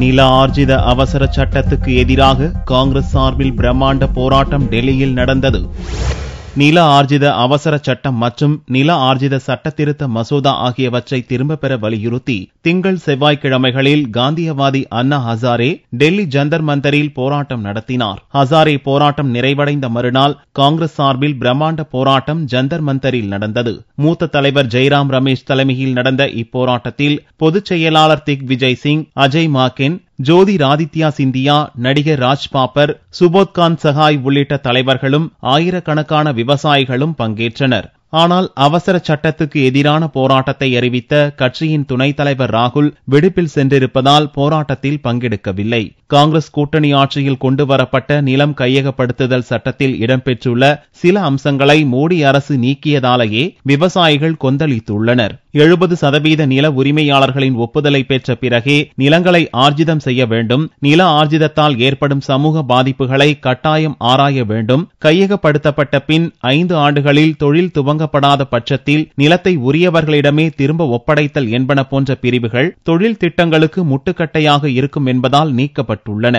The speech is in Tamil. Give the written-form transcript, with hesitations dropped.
நில ஆர்ஜித அவசர சட்டத்துக்கு எதிராக காங்கிரஸ் சார்பில் பிரம்மாண்ட போராட்டம் டெல்லியில் நடந்தது. நில ஆர்ஜித அவசர சட்டம் மற்றும் நில ஆர்ஜித சட்ட திருத்த மசோதா ஆகியவற்றை திரும்பப் பெற வலியுறுத்தி திங்கள் செவ்வாய்க்கிழமைகளில் காந்தியவாதி அண்ணா ஹசாரே டெல்லி ஜந்தர் மந்தரில் போராட்டம் நடத்தினார். ஹசாரே போராட்டம் நிறைவடைந்த மறுநாள் காங்கிரஸ் சார்பில் பிரம்மாண்ட போராட்டம் ஜந்தர் மந்தரில் நடந்தது. மூத்த தலைவர் ஜெய்ராம் ரமேஷ் தலைமையில் நடந்த இப்போராட்டத்தில் பொதுச் செயலாளர் திக் விஜய் சிங், அஜய் மாக்கென், ஜோதிராதித்யா சிந்தியா, நடிகர் ராஜ் பாப்பர், சுபோத்காந்த் சகாய் உள்ளிட்ட தலைவர்களும் ஆயிரக்கணக்கான விவசாயிகளும் பங்கேற்றனர். ஆனால் அவசர சட்டத்துக்கு எதிரான போராட்டத்தை அறிவித்த கட்சியின் துணைத் தலைவர் ராகுல் விடுப்பில் சென்றிருப்பதால் போராட்டத்தில் பங்கெடுக்கவில்லை. காங்கிரஸ் கூட்டணி ஆட்சியில் கொண்டுவரப்பட்ட நிலம் கையகப்படுத்துதல் சட்டத்தில் இடம்பெற்றுள்ள சில அம்சங்களை மோடி அரசு நீக்கியதாலேயே விவசாயிகள் கொந்தளித்துள்ளனர். 70% நில உரிமையாளர்களின் ஒப்புதலை பெற்ற பிறகே நிலங்களை ஆர்ஜிதம் செய்ய வேண்டும். நில ஆர்ஜிதத்தால் ஏற்படும் சமூக பாதிப்புகளை கட்டாயம் ஆராய வேண்டும். கையகப்படுத்தப்பட்ட பின் 5 ஆண்டுகளில் தொழில் துவங்கப்படாத பட்சத்தில் நிலத்தை உரியவர்களிடமே திரும்ப ஒப்படைத்தல் என்பன போன்ற பிரிவுகள் தொழில் திட்டங்களுக்கு முட்டுக்கட்டையாக இருக்கும் என்பதால் நீக்கப்பட்டுள்ளன.